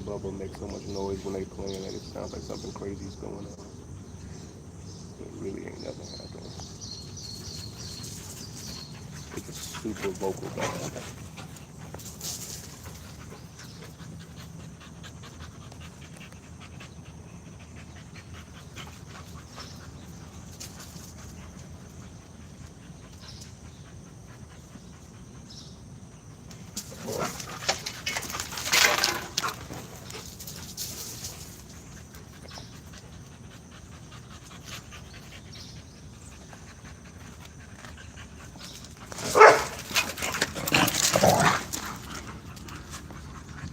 Bubba makes so much noise when they playing that it sounds like something crazy is going on. It really ain't nothing happening. It's a super vocal dog.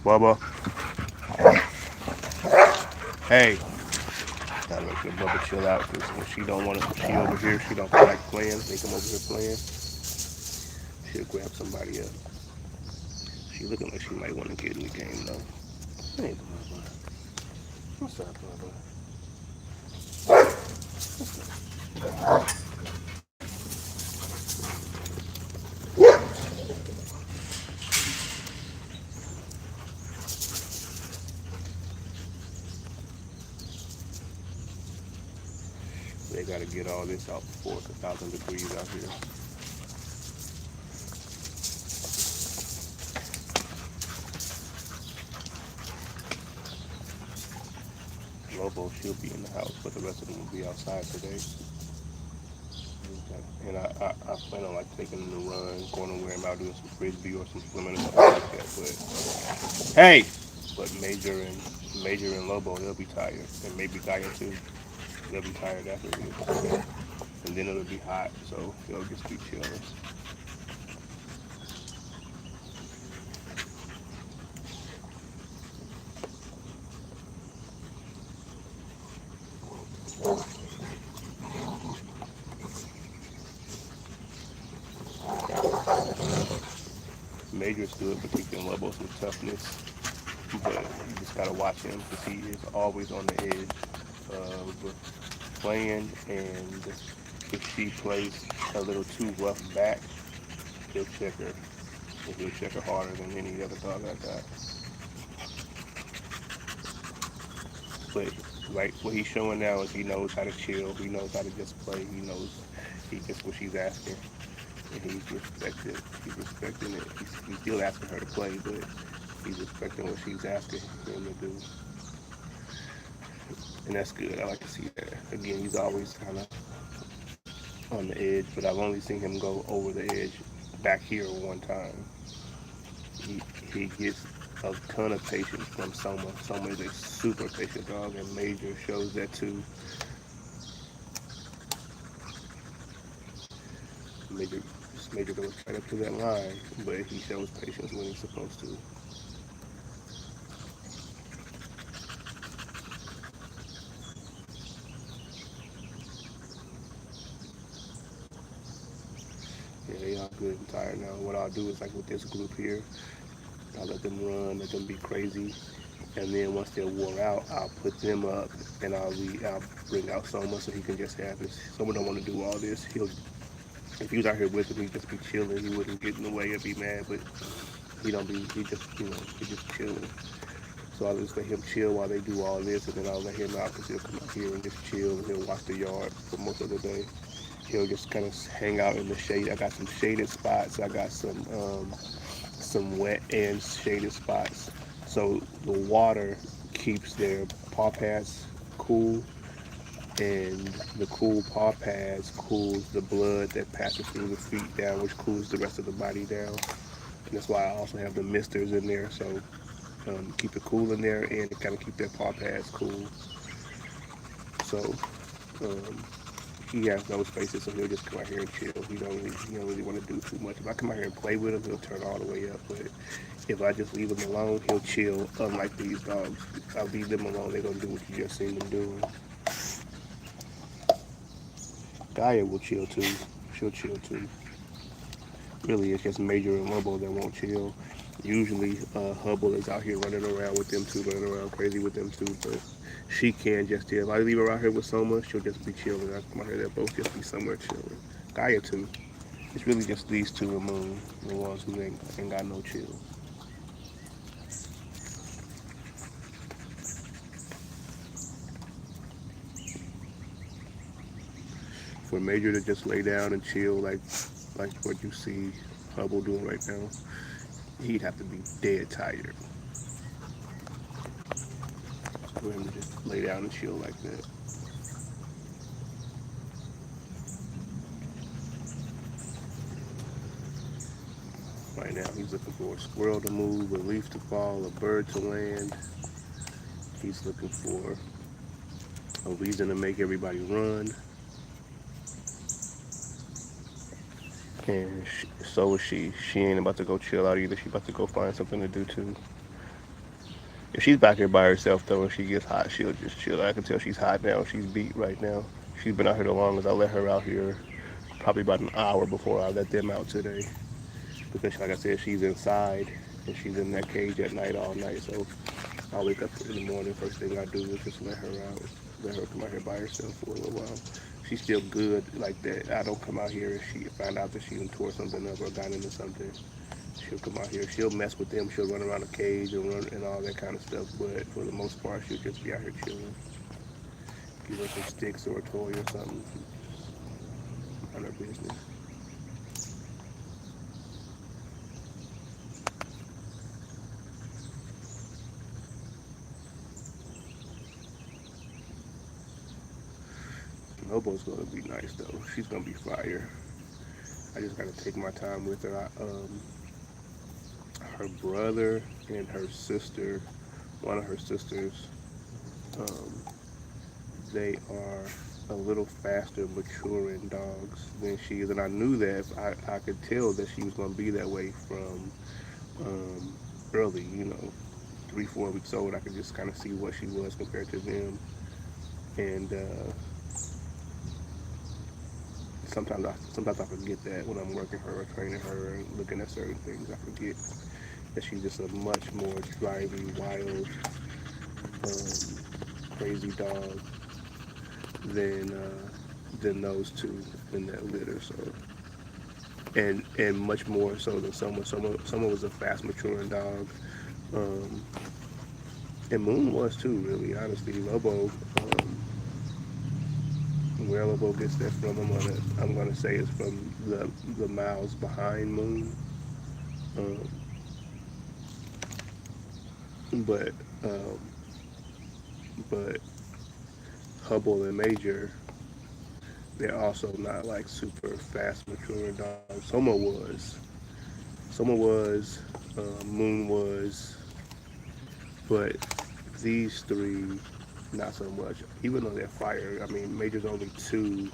Bubba, hey. Gotta make sure Bubba chill out because when she don't want to, she over here, she don't feel like playing. They come over here playing. She'll grab somebody up. She looking like she might want to get in the game though. Hey, Bubba. What's up, Bubba? They gotta get all this out before it's 1,000 degrees out here. Lobo, she'll be in the house, but the rest of them will be outside today. And I plan on like taking them to run, going to wear them out, doing some frisbee or some swimming or something like that. But hey, but Major and Lobo, they'll be tired, and maybe Gaia too. They'll be tired after this, and then it'll be hot, so they'll just be chilling. Major's good for teaching Lobo some toughness, but you just gotta watch him because he is always on the edge of playing, and if she plays a little too rough back, he'll check her. And he'll check her harder than any other dog I got. But like what he's showing now is he knows how to chill. He knows how to just play. He gets what she's asking, and He's respecting it. He's still asking her to play, but he's respecting what she's asking him to do, and that's good. I like to see that. Again, he's always kind of on the edge, but I've only seen him go over the edge back here one time. He he gets a ton of patience from Soma. Soma is a super patient dog, and Major shows that too. Major Major goes right up to that line, but he shows patience when he's supposed to. Yeah, they are good and tired now. What I'll do is like with this group here, I'll let them run, let them be crazy, and then once they're worn out, I'll put them up and I'll bring out Soma so he can just have his. Soma don't want to do all this. He'll if he was out here with him, he'd just be chilling. He wouldn't get in the way and be mad, but he don't be. He just chilling. So I'll just let him chill while they do all this, and then I'll let him out because he'll come out here and just chill and he'll watch the yard for most of the day. He'll just kind of hang out in the shade. I got some shaded spots. I got some wet and shaded spots. So the water keeps their paw pads cool, and the cool paw pads cools the blood that passes through the feet down, which cools the rest of the body down. And that's why I also have the misters in there, so keep it cool in there and to kind of keep their paw pads cool. So um, he has no spaces, so he'll just come out here and chill. He don't really want to do too much. If I come out here and play with him, he'll turn all the way up. But if I just leave him alone, he'll chill. Unlike these dogs, if I leave them alone, they're gonna do what you just seen them doing. Gaia will chill too. She'll chill too. Really, it's just Major and Lobo that won't chill. Usually, Hubble is out here running around with them too, running around crazy with them too. But she can just chill. If I leave her out here with Soma, she'll just be chilling. I come out here, they'll both just be somewhere chilling. Gaia too. It's really just these two and Moon, the ones who ain't got no chill. for Major to just lay down and chill like what you see Hubble doing right now, he'd have to be dead tired for him to just lay down and chill like that. Right now, he's looking for a squirrel to move, a leaf to fall, a bird to land. He's looking for a reason to make everybody run. And so is she. She ain't about to go chill out either. She about to go find something to do too. If she's back here by herself though, and she gets hot, she'll just chill. I can tell she's hot now. She's beat right now. She's been out here the longest. I let her out here probably about an hour before I let them out today. Because like I said, she's inside and she's in that cage at night all night. So I wake up in the morning. First thing I do is just let her out, let her come out here by herself for a little while. She's still good like that. I don't come out here and she find out that she done tore something up or got into something. She'll come out here. She'll mess with them. She'll run around the cage and run and all that kind of stuff. But for the most part, she'll just be out here chilling. Give her some sticks or a toy or something. Mind her business. Lobo's gonna be nice though. She's gonna be fire. I just gotta take my time with her. Her brother and her sister, one of her sisters, um, they are a little faster maturing dogs than she is, and I knew that. I could tell that she was gonna be that way from um, early. 3, 4 weeks old. I could just kind of see what she was compared to them, and sometimes I forget that when I'm working her or training her and looking at certain things. I forget that she's just a much more driving, wild, crazy dog than those two in that litter. So and much more so than someone. Someone was a fast maturing dog, um, and Moon was too. Really, honestly, Lobo. Where Lobo gets that from, I'm gonna say is from the miles behind Moon. Um, but um, but Hubble and Major, they're also not like super fast maturing dogs. Soma was, Moon was, but these three not so much. Even though they're fire, I mean, Major's only 2,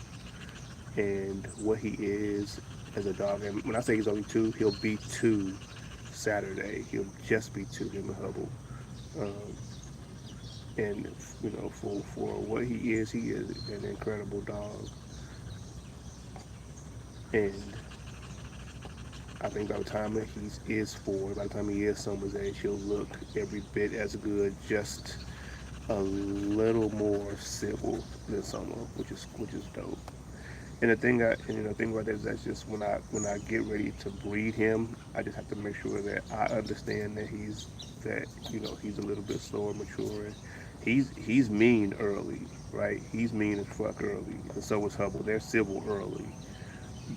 and what he is as a dog, and when I say he's only 2, he'll be 2 Saturday. He'll just be 2, him and Hubble. Um, and for what he is an incredible dog. And I think by the time that he is 4, by the time he is Soma's age, he'll look every bit as good, just a little more civil than Soma, which is dope. And the thing about that is that's just when I get ready to breed him, I just have to make sure that I understand that he's a little bit slower maturing. He's mean early, right? He's mean as fuck early, and so is Hubble. They're civil early,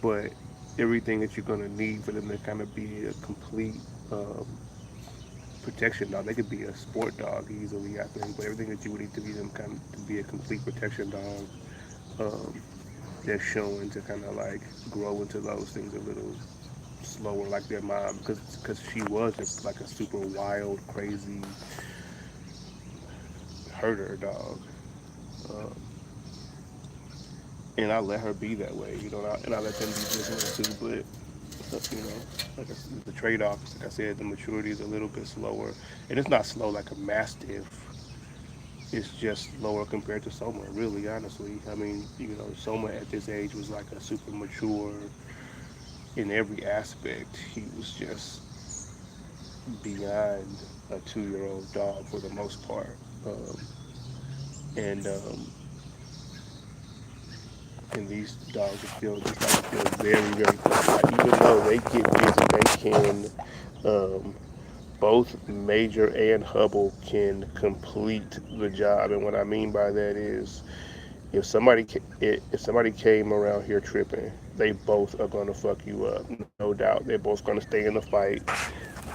but everything that you're gonna need for them to kind of be a complete protection dog. They could be a sport dog easily, I think, but everything that you would need to be them kind of to be a complete protection dog. Um, they're showing to kind of like grow into those things a little slower, like their mom, because she was just like a super wild, crazy herder dog, um, and I let her be that way, and I let them be business too. But like the trade-off, like I said, the maturity is a little bit slower, and it's not slow like a mastiff. It's just lower compared to Soma, really, honestly. I mean, Soma at this age was like a super mature in every aspect. He was just beyond a 2-year-old dog for the most part. And and these dogs feel very, very close. Even though they get busy, they can, both Major and Hubble can complete the job. And what I mean by that is if somebody came around here tripping, they both are gonna fuck you up, no doubt. They're both gonna stay in the fight.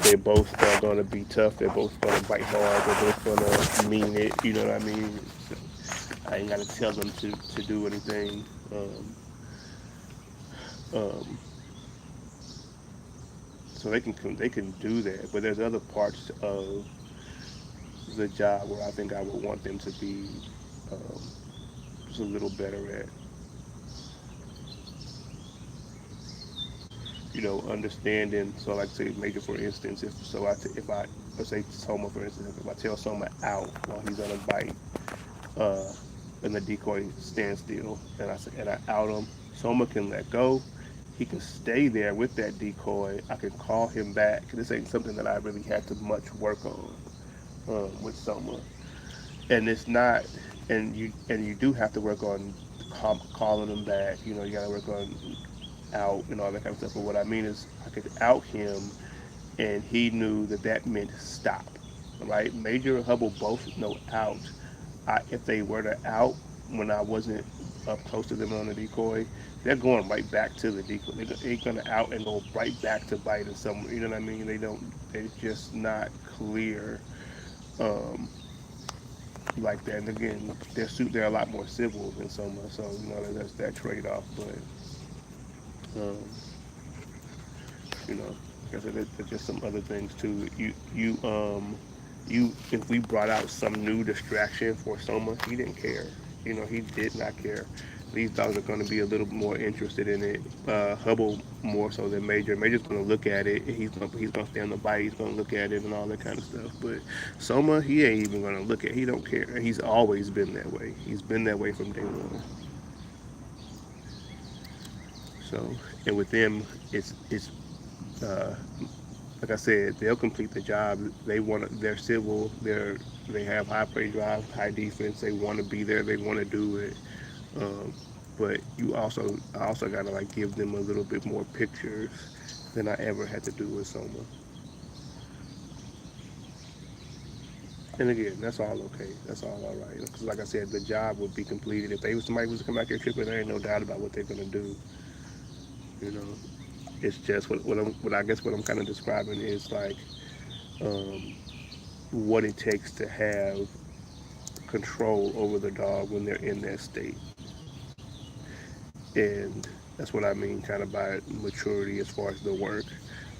They both are gonna be tough. They're both gonna bite hard. They're both gonna mean it. You know what I mean? So I ain't gotta tell them to do anything. Um, so they can do that. But there's other parts of the job where I think I would want them to be um, just a little better at. Understanding. So, like say, major for instance, if I let's say Soma for instance, if I tell Soma out while he's on a bite, uh, and the decoy stands still, and I out him, Soma can let go. He can stay there with that decoy. I can call him back. This ain't something that I really had to much work on with Soma, and it's not. And you do have to work on calling him back. You got to work on out and all that kind of stuff. But what I mean is, I could out him, and he knew that that meant stop. Right? Major and Hubble both know out. If they were to out when I wasn't up close to them on the decoy, they're going right back to the decoy. They're gonna out and go right back to biting someone. You know what I mean? They don't. It's just not clear like that. And again, they're a lot more civil than Soma, so that's that trade off. But um, you know, like I said, there's just some other things too. If we brought out some new distraction for Soma, he didn't care. He did not care. These dogs are going to be a little more interested in it. Hubble more so than Major. Major's going to look at it. He's gonna stay on the bite. He's going to look at it and all that kind of stuff. But Soma, he ain't even going to look at. He don't care. And he's always been that way. He's been that way from day one. So, and with them, it's uh, like I said, they'll complete the job. They're civil. They have high play drive, high defense. They want to be there. They want to do it. Um, but I also gotta like give them a little bit more pictures than I ever had to do with Soma. And again, that's all okay. That's all right. Because like I said, the job would be completed if somebody was to come back here tripping. There ain't no doubt about what they're gonna do. You know, it's just what I'm kind of describing is like um, what it takes to have control over the dog when they're in that state. And that's what I mean kind of by maturity as far as the work.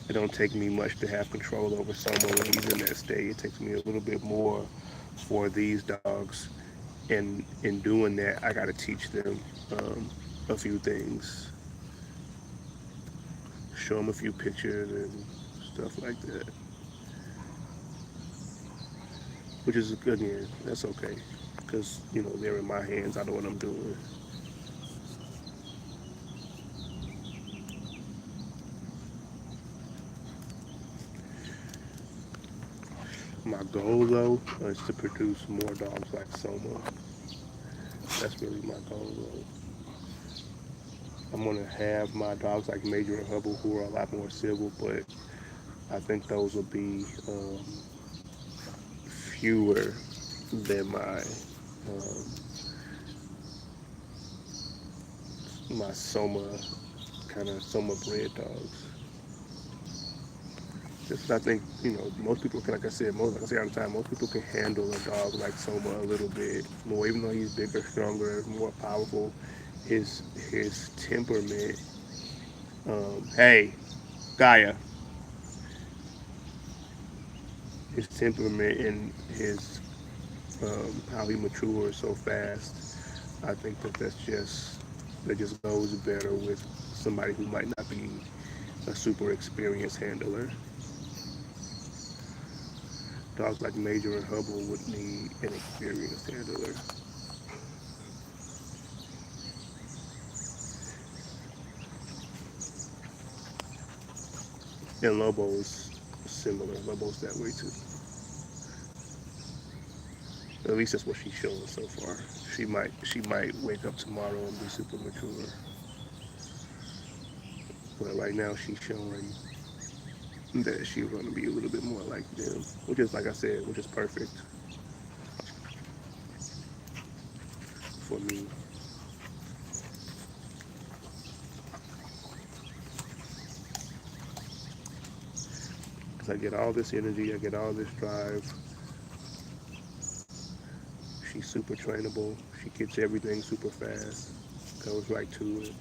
It don't take me much to have control over someone when he's in that state. It takes me a little bit more for these dogs. And in doing that, I got to teach them a few things, show them a few pictures and stuff like that. Which is, again, that's okay. Because, they're in my hands. I know what I'm doing. My goal, though, is to produce more dogs like Soma. That's really my goal, though. I'm gonna have my dogs like Major and Hubble, who are a lot more civil, but I think those will be fewer than my kind of Soma bred dogs. Just I think most people can, like I said, like I say all the time, most people can handle a dog like Soma a little bit more, even though he's bigger, stronger, more powerful. His temperament. Hey, Gaia. His temperament and his how he matures so fast. I think that just goes better with somebody who might not be a super experienced handler. Dogs like Major and Hubble would need an experienced handler. And Lobo's similar. Lobo's that way too. At least that's what she's showing so far. She might wake up tomorrow and be super mature. But right now she's showing that she's going to be a little bit more like them, which is, like I said, which is perfect for me. I get all this energy, I get all this drive. She's super trainable. She gets everything super fast. Goes right to it.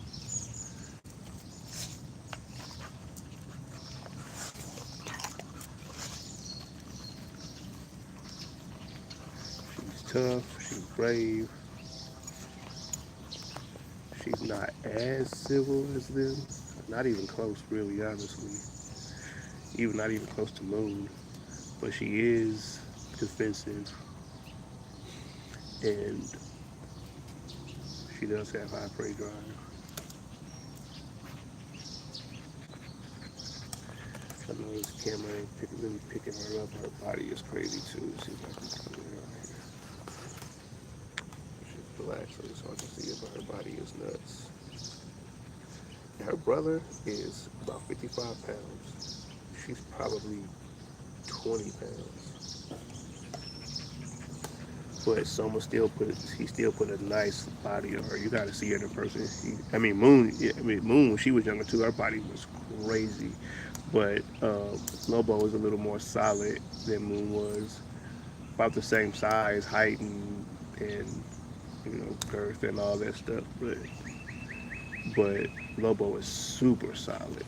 She's tough. She's brave. She's not as civil as them. Not even close, really, honestly. Even not even close to Moon. But she is defensive, and she does have high prey drive. I know this camera ain't really picking her up. Her body is crazy too. See if I can come around here. She's black, so it's hard to see it, but her body is nuts. Her brother is about 55 pounds. She's probably 20 pounds. But Soma still put a nice body on her. You gotta see her in person. Moon when she was younger too, her body was crazy. But Lobo is a little more solid than Moon was. About the same size, height, and girth and all that stuff. But Lobo is super solid.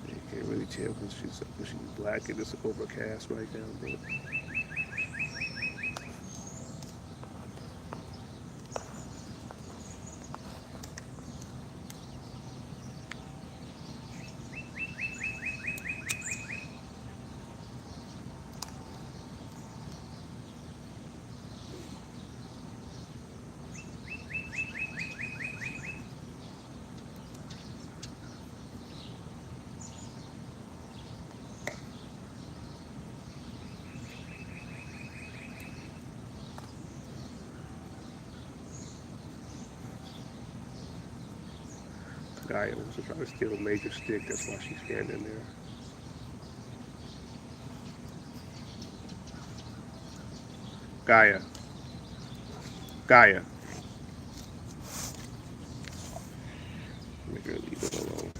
You can't really tell because she's black and it's overcast right now. But Gaia wants to try to steal a major stick. That's why she's standing there. Gaia. Gaia. Make her leave it alone.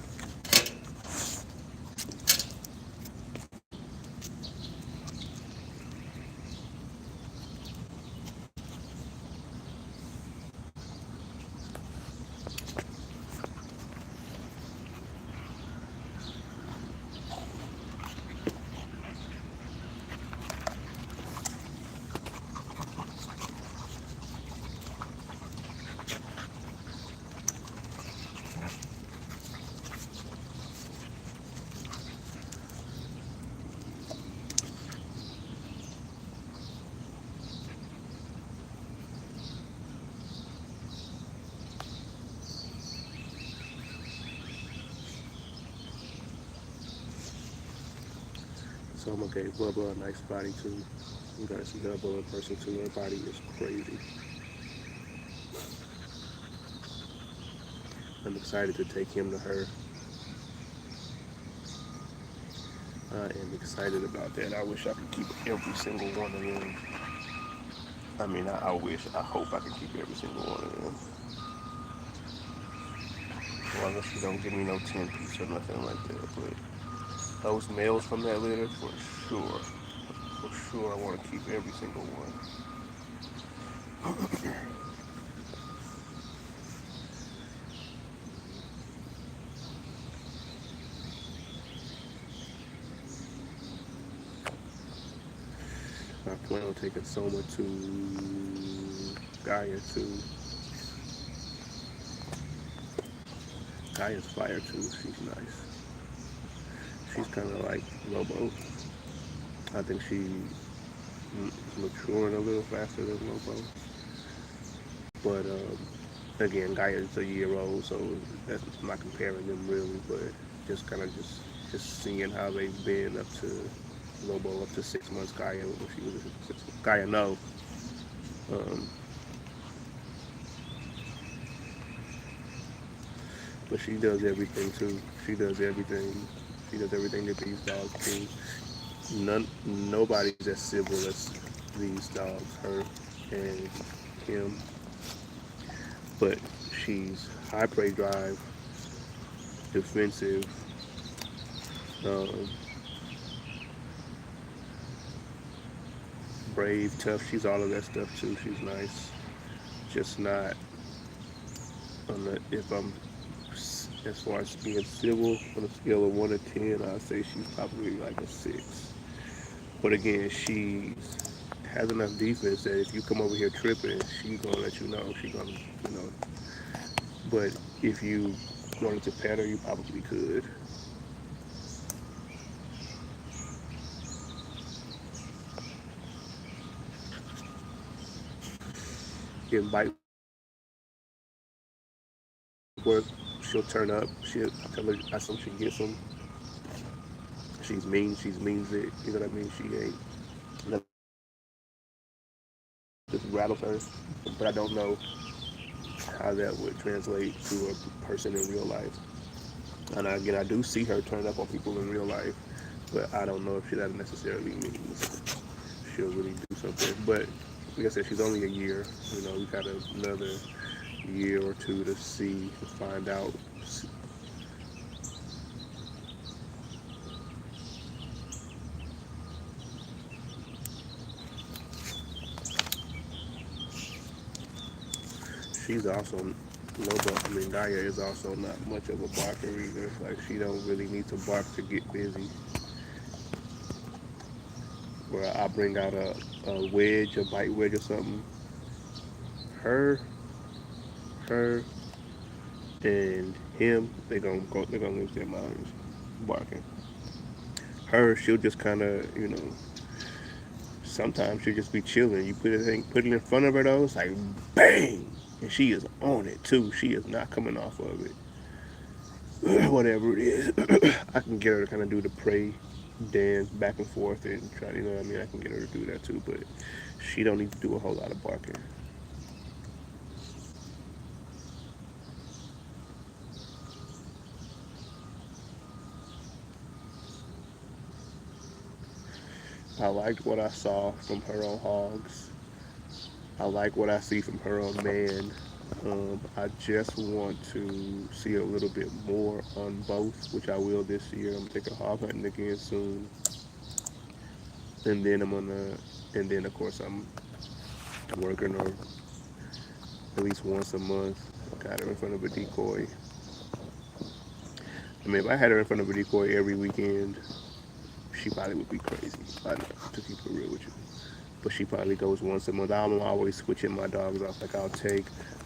Soma gave Bubba a nice body too. You gotta see Bubba in person too. Her body is crazy. I'm excited to take him to her. I am excited about that. I wish I could keep every single one of them. I hope I can keep every single one of them. As long as she don't give me no 10 piece or nothing like that. But those males from that litter, for sure. For sure, I want to keep every single one. I plan on taking Soma to Gaia too. Gaia's fire too. She's nice. She's kind of like Lobo. I think she's maturing a little faster than Lobo. But again, Gaia is a year old, so that's I'm not comparing them really, but just kind of just seeing how they've been up to Lobo up to 6 months. Gaia when she was 6 months. Gaia no. Um, but she does everything too. She does everything. She does everything that these dogs do. Nobody's as civil these dogs, her and him. But she's high prey drive, defensive, um, brave, tough. She's all of that stuff too. She's nice. Just not on the, if I'm as far as being civil on a scale of 1 to 10, I'd say she's probably like a 6. But again, she has enough defense that if you come over here tripping, she's gonna let you know. She's gonna, you know. But if you wanted to pet her, you probably could. If bite work, she'll turn up. She'll tell her I some she gets them. She's mean. She's means it. You know what I mean? She ain't just rattles her. But I don't know how that would translate to a person in real life. And again, I do see her turn up on people in real life, but I don't know if that necessarily means she'll really do something. But like I said, she's only a year. You know, we got another year or two to see, to find out. She's also Lobo. I mean, Gaia is also not much of a barker either. Like she don't really need to bark to get busy. Where I bring out a wedge, a bite wedge or something. Her, her, and him, they gonna go. They're gonna lose their minds barking. Her, she'll just kind of, you know. Sometimes she'll just be chilling. You put it in front of her though. It's like bang, and she is on it too. She is not coming off of it. Whatever it is, I can get her to kind of do the prey dance back and forth and try. You know what I mean? I can get her to do that too, but she don't need to do a whole lot of barking. I liked what I saw from her on Hogs. I like what I see from her on Man. I just want to see a little bit more on both, which I will this year. I'm taking hog hunting again soon, and then and then of course I'm working her at least once a month. Got her in front of a decoy. I mean, if I had her in front of a decoy every weekend, she probably would be crazy. To keep it real with you. But she probably goes once a month. I'm always switching my dogs off. Like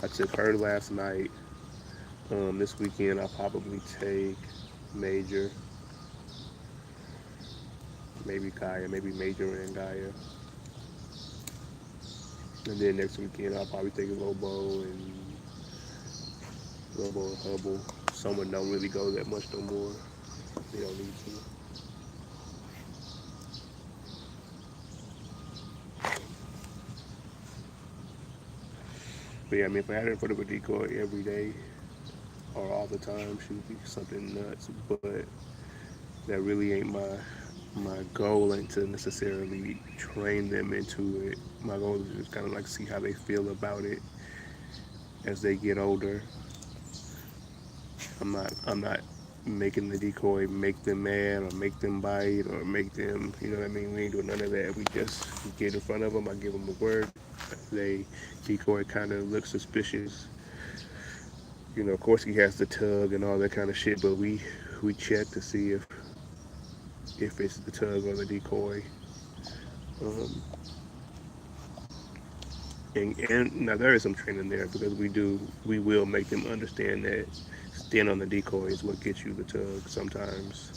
I took her last night. This weekend I'll probably take Major, maybe Gaia, maybe Major and Gaia. And then next weekend I'll probably take Lobo and Hubble. Someone don't really go that much no more. They don't need to. But yeah, I mean, if I had her in front of a decoy every day or all the time, she would be something nuts. But that really ain't my goal. Ain't to necessarily train them into it. My goal is just kind of like see how they feel about it as they get older. I'm not making the decoy make them mad or make them bite or make them, you know what I mean? We ain't doing none of that. We get in front of them. I give them a word. They decoy kind of look suspicious. You know, of course he has the tug and all that kind of shit, but we check to see if it's the tug or the decoy. Um, and now there is some training there because we will make them understand that stand on the decoy is what gets you the tug. Sometimes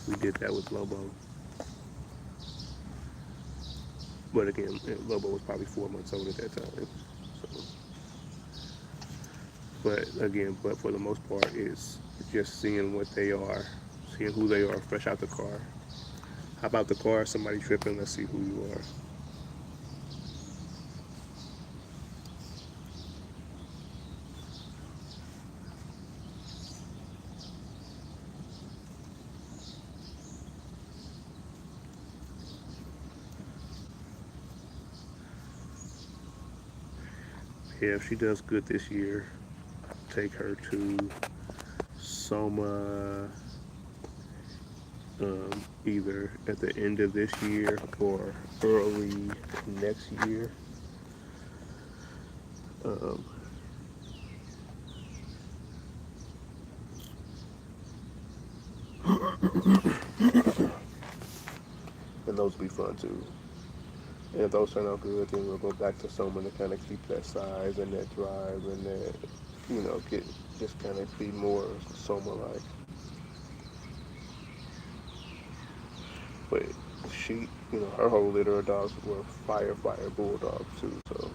we did that with Lobo, but again, Lobo was probably 4 months old at that time. So, but for the most part, it's just seeing what they are, seeing who they are fresh out the car. How about the car? Somebody tripping? Let's see who you are. Yeah, if she does good this year, take her to Soma either at the end of this year or early next year. Um, and those will be fun too. And if those turn out good, then we'll go back to Soma to kind of keep that size and that drive and that, get just kind of be more Soma like. But she, her whole litter of dogs were fire bulldogs too. So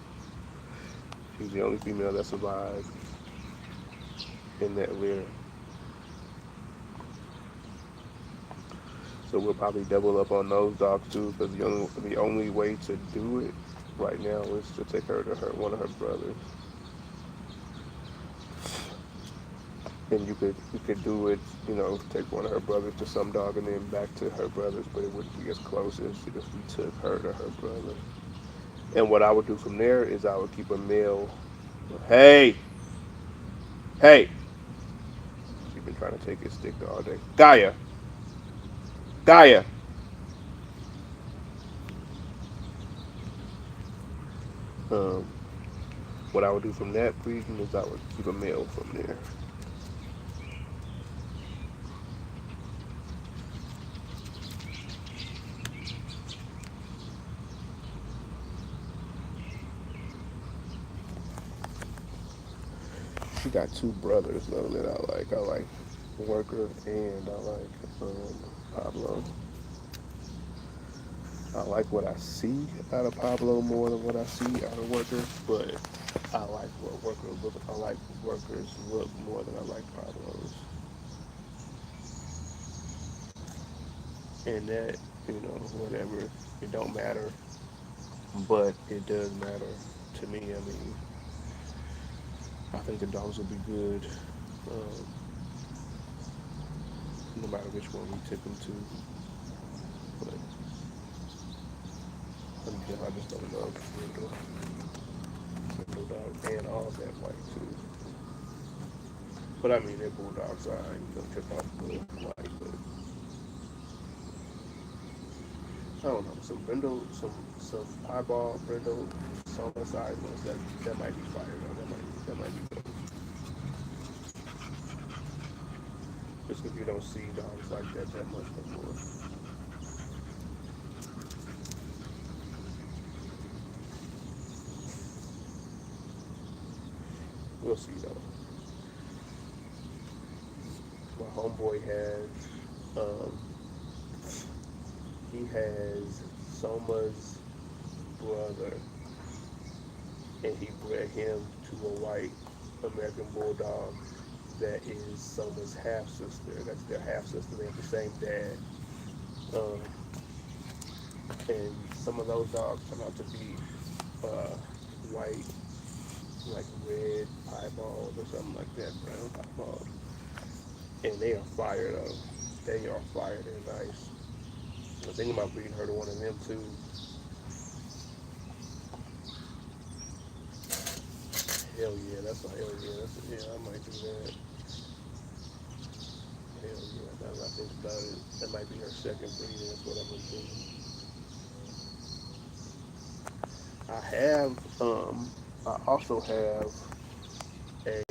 she's the only female that survived in that litter. So we'll probably double up on those dogs too, because the only way to do it right now is to take her to one of her brothers, and you could do it, take one of her brothers to some dog and then back to her brothers, but it wouldn't be as close as if we took her to her brother. And what I would do from there is I would keep a male. Hey, hey, she's been trying to take his stick all day. Gaia. Um, what I would do from that breeding is I would keep a male from there. She got two brothers though that I like. I like Worker and I like Pablo. I like what I see out of Pablo more than what I see out of Worker, but I like what Worker look. I like Worker's look more than I like Pablo's, and that whatever, it don't matter, but it does matter to me. I mean, I think the dogs will be good, um, no matter which one we tip them to. But I just don't love Brindle dog and all that white too. But I mean, they're bulldogs. I ain't gonna trip off the white, but I don't know. Some eyeball Brindle, some side ones that might be fire though. That might be good. Just because you don't see dogs like that much before. We'll see though. My homeboy um, has Soma's brother, and he bred him to a white American Bulldog that is Soma's half sister. That's their half sister. They have the same dad. Um, and some of those dogs turn out to be white, like red eyeballs or something like that, brown eyeballs. And they are fire though. They are fire. They're nice. I'm thinking about breeding her to one of them too. Hell yeah, that's a hell yeah. Yeah, I might do that. Hell yeah, now that I think about it, that might be her second breeding. That's what I'm gonna do. I also have a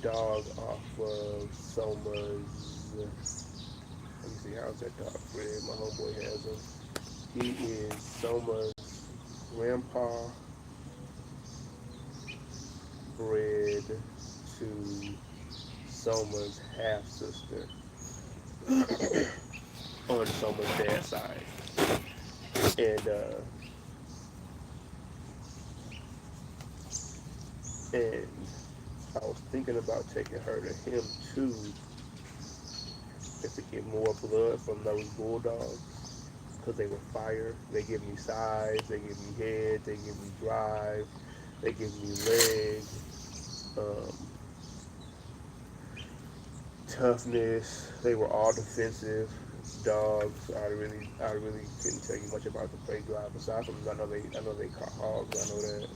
dog off of Soma's. Let me see, how's that dog bred? My homeboy has him. He is Soma's grandpa bred to Soma's half sister on Soma's dad's side. And I was thinking about taking her to him too, just to get more blood from those bulldogs, because they were fire. They give me size, they give me head, they give me drive, they give me leg, um, toughness. They were all defensive. dogs, I really couldn't tell you much about the prey drive. Aside from I know they caught hogs. I know that.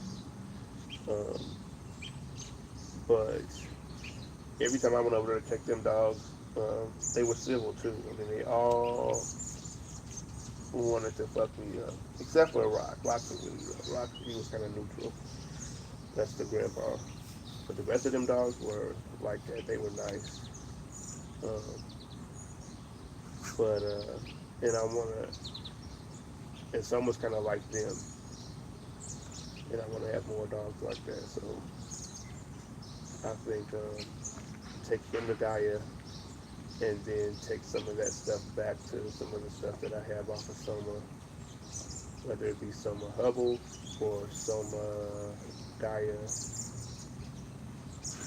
But every time I went over there to check them dogs, they were civil too. I mean, they all wanted to fuck me up, except for Rock. Rock was really rough. Rock, he was kind of neutral. That's the grandpa. But the rest of them dogs were like that. They were nice. Um, but and I wanna, and some was kind of like them, and I want to have more dogs like that. So I think take him to Gaia, and then take some of that stuff back to some of the stuff that I have off of Soma, whether it be Soma Hubble or Soma Gaia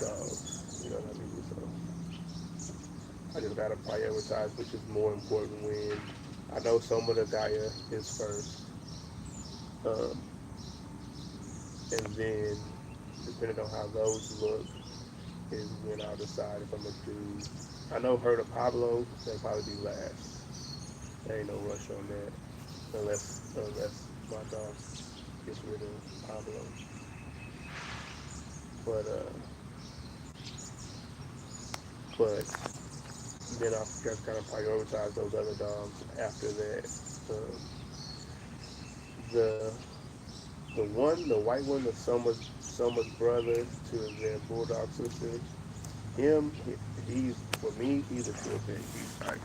dogs. You know what I mean? So I just gotta prioritize which is more important when I know Soma the Gaia is first, um, and then depending on how those look is when I'll decide if I'm gonna do. I know her to Pablo, that'll probably be last. There ain't no rush on that, unless my dog gets rid of Pablo. But but then I'll just kind of prioritize those other dogs after that. Um, the the white one, the Summer's brother to their bulldog sister. Him, he's for me, he's a sure thing. He's nice.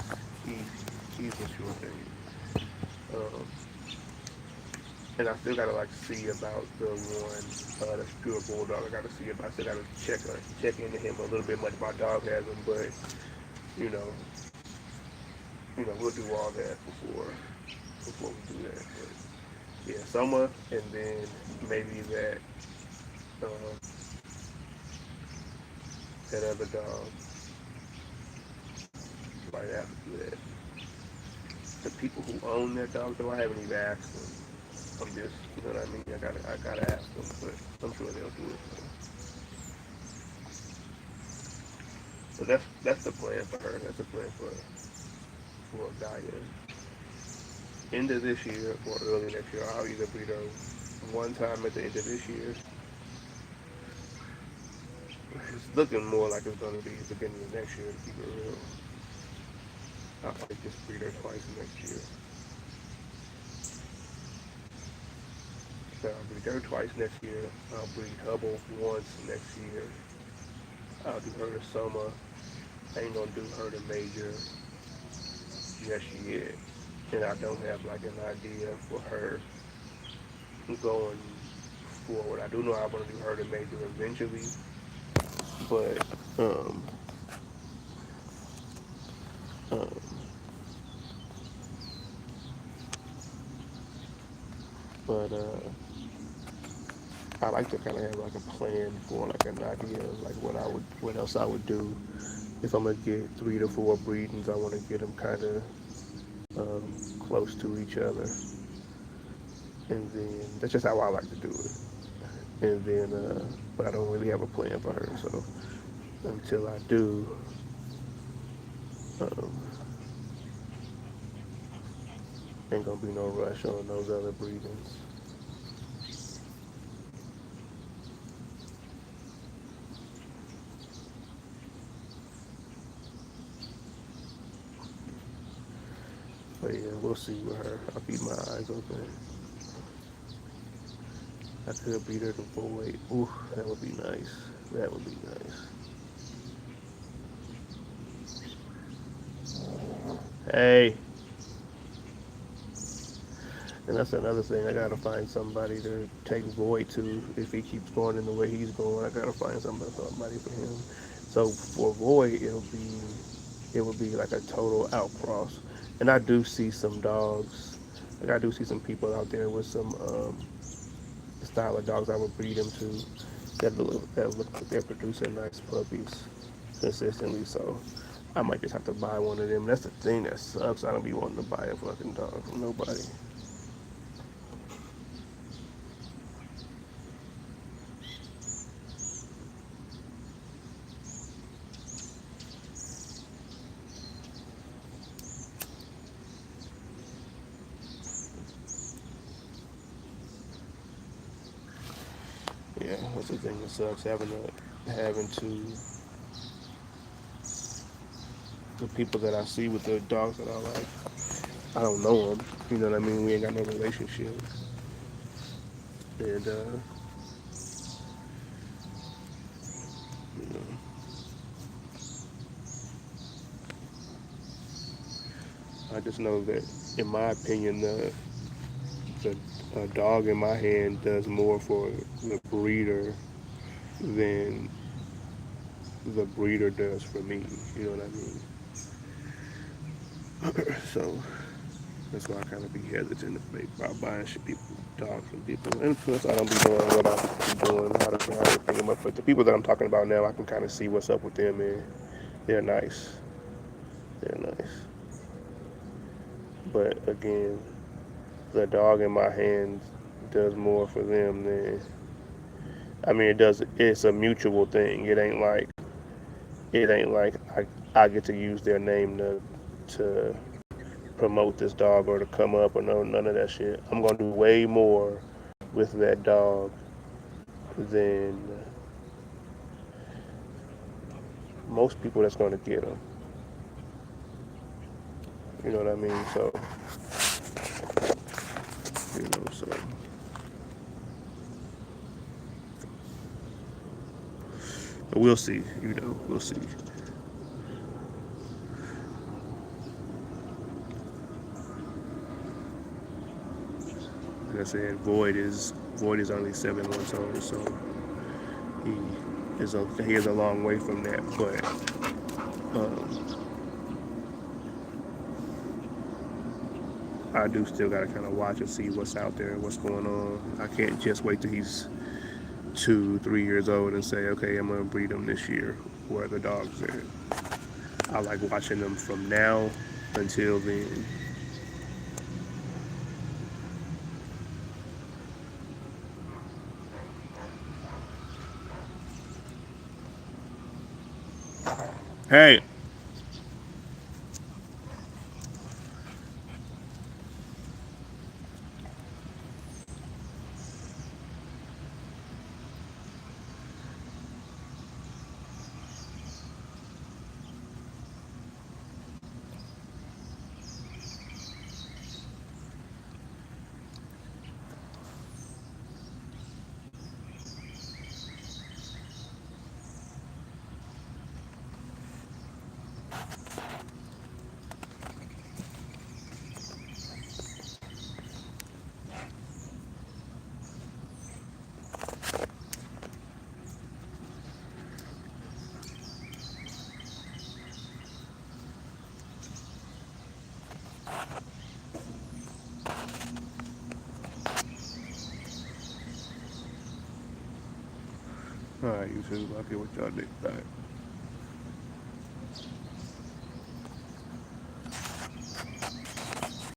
He's a sure thing. Um, and I still gotta like see about the one that's pure bulldog. I gotta see if I still gotta check into him a little bit. Much my dog has him, but you know, we'll do all that before we do that. But yeah, Summer, and then maybe uh, that other dog right after that. The people who own that dog, though, I haven't even asked them. I'm just, you know what I mean? I gotta ask them, but I'm sure they'll do it. So that's the plan for her. That's the plan for Gaia. End of this year or early next year, I'll either breed her one time at the end of this year. It's looking more like it's gonna be the beginning of next year to keep it real. I'll probably just breed her twice next year. So I'll breed her twice next year. I'll breed Hubble once next year. I'll do her to Soma. I ain't gonna do her to Major just yet. And I don't have like an idea for her going forward. I do know I want to do her to Major eventually, but um, but I like to kind of have like a plan for like an idea of like what else I would do if I'm gonna get 3 to 4 breedings. I want to get them kind of close to each other, and then that's just how I like to do it. And then, but I don't really have a plan for her. So until I do, um, ain't gonna be no rush on those other breedings. But yeah, we'll see with her. I'll keep my eyes open. I could beat her to 4-weight. Ooh, that would be nice. That would be nice. Hey. And that's another thing. I gotta find somebody to take Void to. If he keeps going in the way he's going, I gotta find somebody for him. So for Void, it would be like a total outcross. And I do see some dogs. Like I do see some people out there with some style of dogs I would breed them to that look like they're producing nice puppies consistently. So I might just have to buy one of them. That's the thing that sucks. I don't be wanting to buy a fucking dog from nobody. Yeah, that's the thing that sucks, having to the people that I see with the dogs that I like. I don't know them. You know what I mean? We ain't got no relationship, and you know, I just know that, in my opinion, the a dog in my hand does more for the breeder than the breeder does for me. You know what I mean? So that's why I kind of be hesitant about buying shit people dogs from people. And plus, I don't be doing what I be doing, how to bring them up. But the people that I'm talking about now, I can kind of see what's up with them, and they're nice. They're nice. But again, the dog in my hand does more for them than, I mean, it does. It's a mutual thing. It ain't like I get to use their name to promote this dog or to come up, or no, none of that shit. I'm gonna do way more with that dog than most people that's gonna get them. You know what I mean? So, so but we'll see. We'll see. Like I said, Void is only 7 months old, so he is a long way from that. But um, I do still gotta kind of watch and see what's out there and what's going on. I can't just wait till he's 2, 3 years old and say, okay, I'm gonna breed him this year. Where the dogs at? I like watching them from now until then. Hey. All right, YouTube. I'll get with y'all next time.